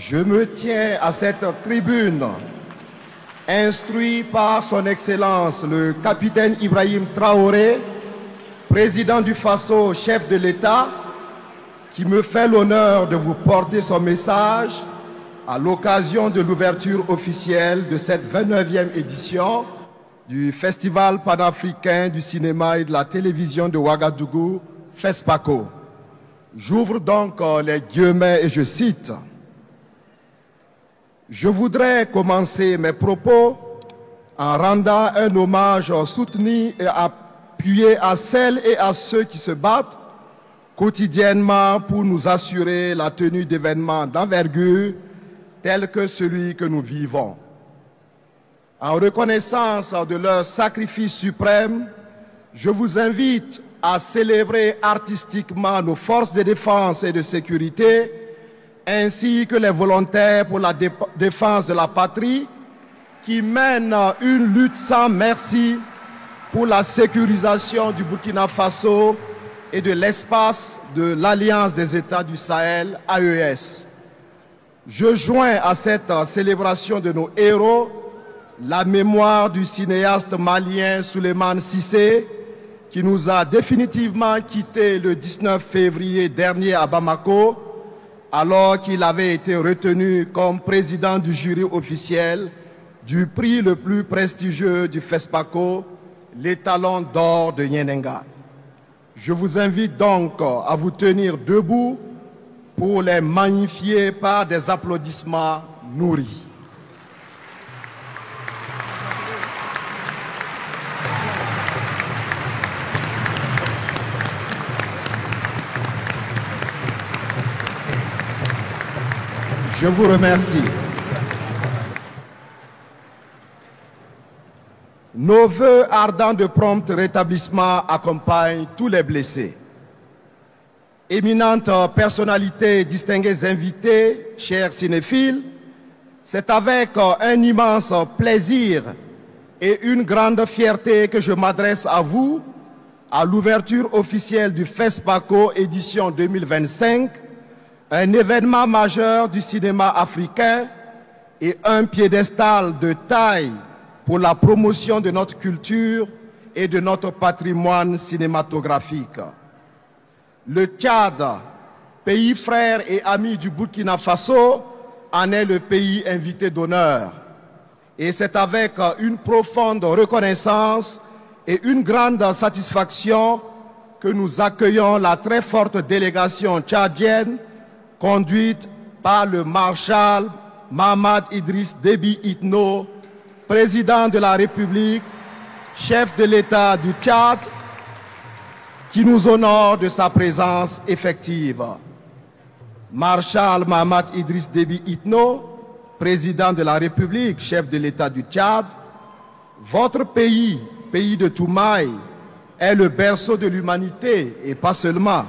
Je me tiens à cette tribune, instruit par son Excellence le capitaine Ibrahim Traoré, président du Faso, chef de l'État, qui me fait l'honneur de vous porter son message à l'occasion de l'ouverture officielle de cette 29e édition du Festival panafricain du cinéma et de la télévision de Ouagadougou, FESPACO. J'ouvre donc les guillemets et je cite: je voudrais commencer mes propos en rendant un hommage soutenu et appuyé à celles et à ceux qui se battent quotidiennement pour nous assurer la tenue d'événements d'envergure tels que celui que nous vivons. En reconnaissance de leur sacrifice suprême, je vous invite à célébrer artistiquement nos forces de défense et de sécurité, ainsi que les volontaires pour la défense de la patrie qui mènent une lutte sans merci pour la sécurisation du Burkina Faso et de l'espace de l'Alliance des États du Sahel, AES. Je joins à cette célébration de nos héros la mémoire du cinéaste malien Souleymane Cissé, qui nous a définitivement quittés le 19 février dernier à Bamako, alors qu'il avait été retenu comme président du jury officiel du prix le plus prestigieux du FESPACO, l'étalon d'or de Nyenenga. Je vous invite donc à vous tenir debout pour les magnifier par des applaudissements nourris. Je vous remercie. Nos vœux ardents de prompt rétablissement accompagnent tous les blessés. Éminentes personnalités, distingués invités, chers cinéphiles, c'est avec un immense plaisir et une grande fierté que je m'adresse à vous à l'ouverture officielle du FESPACO édition 2025, un événement majeur du cinéma africain et un piédestal de taille pour la promotion de notre culture et de notre patrimoine cinématographique. Le Tchad, pays frère et ami du Burkina Faso, en est le pays invité d'honneur. Et c'est avec une profonde reconnaissance et une grande satisfaction que nous accueillons la très forte délégation tchadienne conduite par le maréchal Mahamat Idriss Déby Itno, président de la République, chef de l'État du Tchad, qui nous honore de sa présence effective. Maréchal Mahamat Idriss Déby Itno, président de la République, chef de l'État du Tchad, votre pays, pays de Toumaï, est le berceau de l'humanité et pas seulement.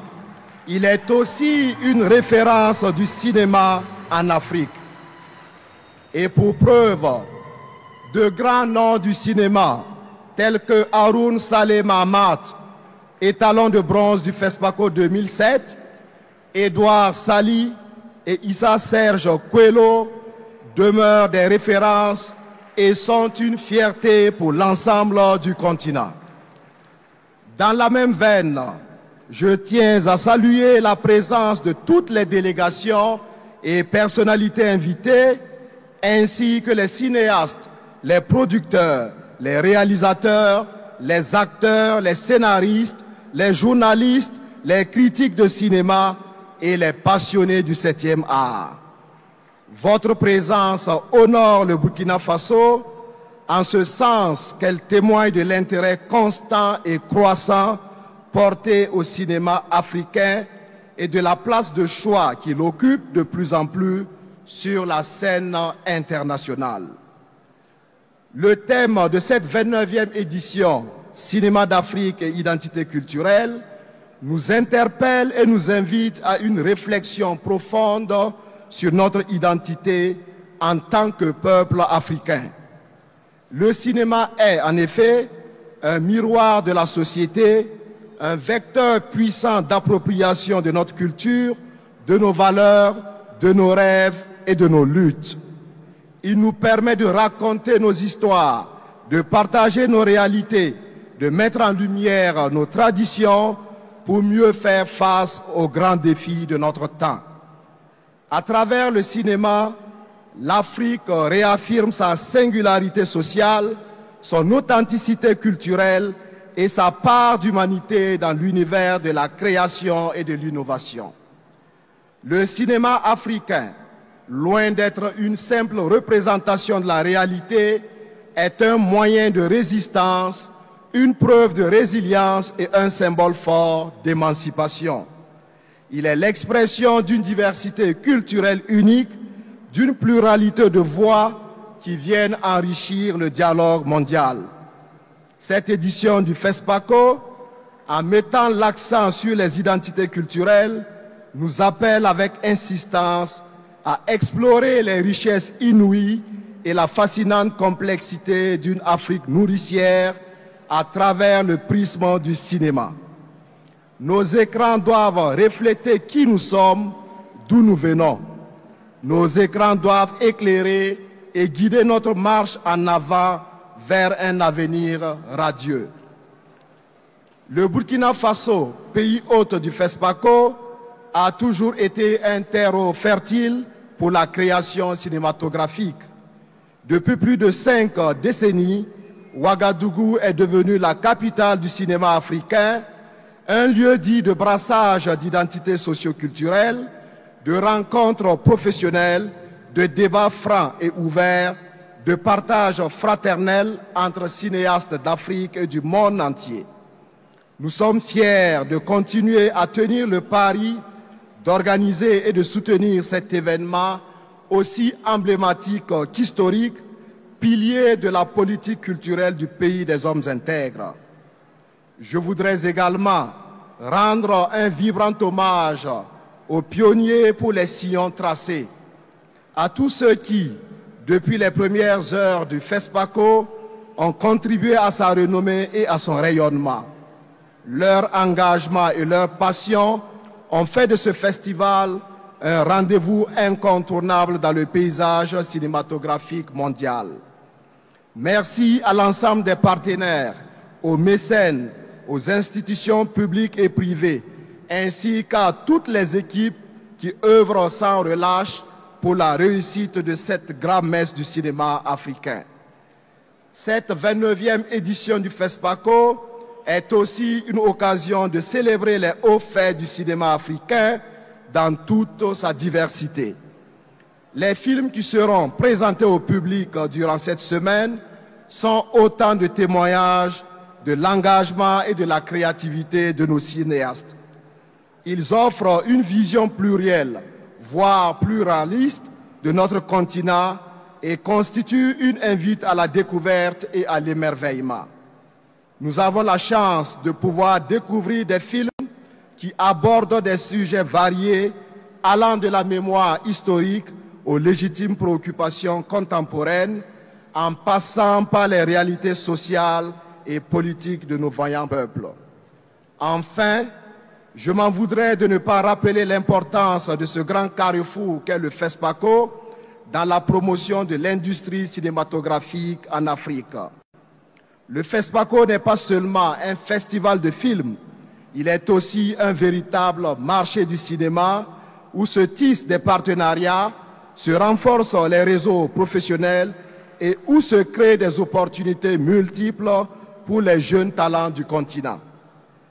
Il est aussi une référence du cinéma en Afrique. Et pour preuve, de grands noms du cinéma, tels que Haroun Saleh Mahamat, étalon de bronze du FESPACO 2007, Édouard Sali et Issa Serge Coelho demeurent des références et sont une fierté pour l'ensemble du continent. Dans la même veine, je tiens à saluer la présence de toutes les délégations et personnalités invitées, ainsi que les cinéastes, les producteurs, les réalisateurs, les acteurs, les scénaristes, les journalistes, les critiques de cinéma et les passionnés du 7e art. Votre présence honore le Burkina Faso en ce sens qu'elle témoigne de l'intérêt constant et croissant porté au cinéma africain et de la place de choix qu'il occupe de plus en plus sur la scène internationale. Le thème de cette 29e édition, Cinéma d'Afrique et identité culturelle, nous interpelle et nous invite à une réflexion profonde sur notre identité en tant que peuple africain. Le cinéma est en effet un miroir de la société, un vecteur puissant d'appropriation de notre culture, de nos valeurs, de nos rêves et de nos luttes. Il nous permet de raconter nos histoires, de partager nos réalités, de mettre en lumière nos traditions pour mieux faire face aux grands défis de notre temps. À travers le cinéma, l'Afrique réaffirme sa singularité sociale, son authenticité culturelle et sa part d'humanité dans l'univers de la création et de l'innovation. Le cinéma africain, loin d'être une simple représentation de la réalité, est un moyen de résistance, une preuve de résilience et un symbole fort d'émancipation. Il est l'expression d'une diversité culturelle unique, d'une pluralité de voix qui viennent enrichir le dialogue mondial. Cette édition du FESPACO, en mettant l'accent sur les identités culturelles, nous appelle avec insistance à explorer les richesses inouïes et la fascinante complexité d'une Afrique nourricière à travers le prisme du cinéma. Nos écrans doivent refléter qui nous sommes, d'où nous venons. Nos écrans doivent éclairer et guider notre marche en avant vers un avenir radieux. Le Burkina Faso, pays hôte du FESPACO, a toujours été un terreau fertile pour la création cinématographique. Depuis plus de 5 décennies, Ouagadougou est devenue la capitale du cinéma africain, un lieu dit de brassage d'identités socioculturelles, de rencontres professionnelles, de débats francs et ouverts, de partage fraternel entre cinéastes d'Afrique et du monde entier. Nous sommes fiers de continuer à tenir le pari d'organiser et de soutenir cet événement aussi emblématique qu'historique, pilier de la politique culturelle du pays des hommes intègres. Je voudrais également rendre un vibrant hommage aux pionniers pour les sillons tracés, à tous ceux qui, depuis les premières heures du FESPACO, ont contribué à sa renommée et à son rayonnement. Leur engagement et leur passion ont fait de ce festival un rendez-vous incontournable dans le paysage cinématographique mondial. Merci à l'ensemble des partenaires, aux mécènes, aux institutions publiques et privées, ainsi qu'à toutes les équipes qui œuvrent sans relâche pour la réussite de cette grande messe du cinéma africain. Cette 29e édition du FESPACO est aussi une occasion de célébrer les hauts faits du cinéma africain dans toute sa diversité. Les films qui seront présentés au public durant cette semaine sont autant de témoignages de l'engagement et de la créativité de nos cinéastes. Ils offrent une vision plurielle, voire pluraliste, de notre continent et constituent une invite à la découverte et à l'émerveillement. Nous avons la chance de pouvoir découvrir des films qui abordent des sujets variés, allant de la mémoire historique aux légitimes préoccupations contemporaines, en passant par les réalités sociales et politiques de nos vaillants peuples. Enfin, je m'en voudrais de ne pas rappeler l'importance de ce grand carrefour qu'est le FESPACO dans la promotion de l'industrie cinématographique en Afrique. Le FESPACO n'est pas seulement un festival de films, il est aussi un véritable marché du cinéma où se tissent des partenariats, se renforcent les réseaux professionnels et où se créent des opportunités multiples pour les jeunes talents du continent.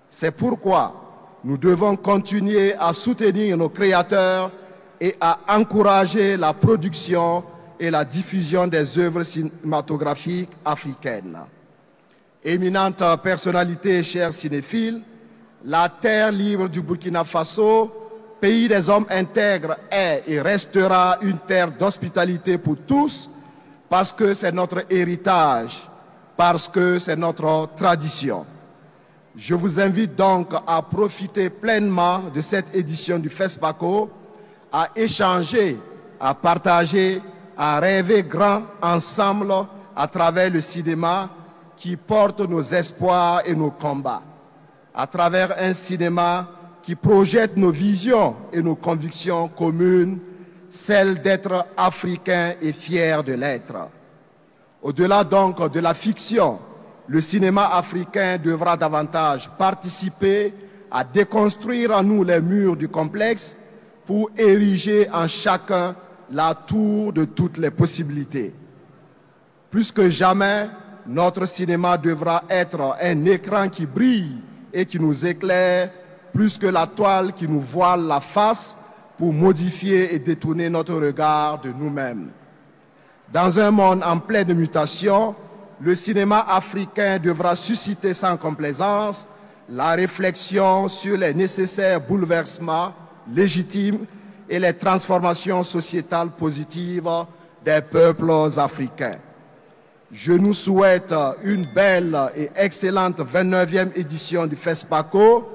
C'est pourquoi nous devons continuer à soutenir nos créateurs et à encourager la production et la diffusion des œuvres cinématographiques africaines. Éminente personnalité, chers cinéphiles, la terre libre du Burkina Faso, pays des hommes intègres, est et restera une terre d'hospitalité pour tous parce que c'est notre héritage, parce que c'est notre tradition. Je vous invite donc à profiter pleinement de cette édition du FESPACO, à échanger, à partager, à rêver grand ensemble à travers le cinéma qui porte nos espoirs et nos combats, à travers un cinéma qui projette nos visions et nos convictions communes celle d'être africain et fier de l'être. Au-delà donc de la fiction, le cinéma africain devra davantage participer à déconstruire en nous les murs du complexe pour ériger en chacun la tour de toutes les possibilités. Plus que jamais, notre cinéma devra être un écran qui brille et qui nous éclaire, plus que la toile qui nous voile la face pour modifier et détourner notre regard de nous-mêmes. Dans un monde en pleine mutation, le cinéma africain devra susciter sans complaisance la réflexion sur les nécessaires bouleversements légitimes et les transformations sociétales positives des peuples africains. Je nous souhaite une belle et excellente 29e édition du FESPACO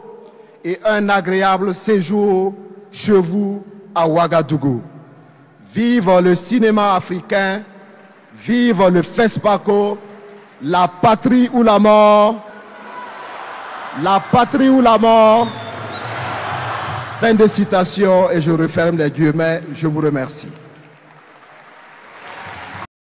et un agréable séjour chez vous à Ouagadougou. Vive le cinéma africain, vive le FESPACO, la patrie ou la mort, la patrie ou la mort. Fin de citation et je referme les guillemets. Je vous remercie.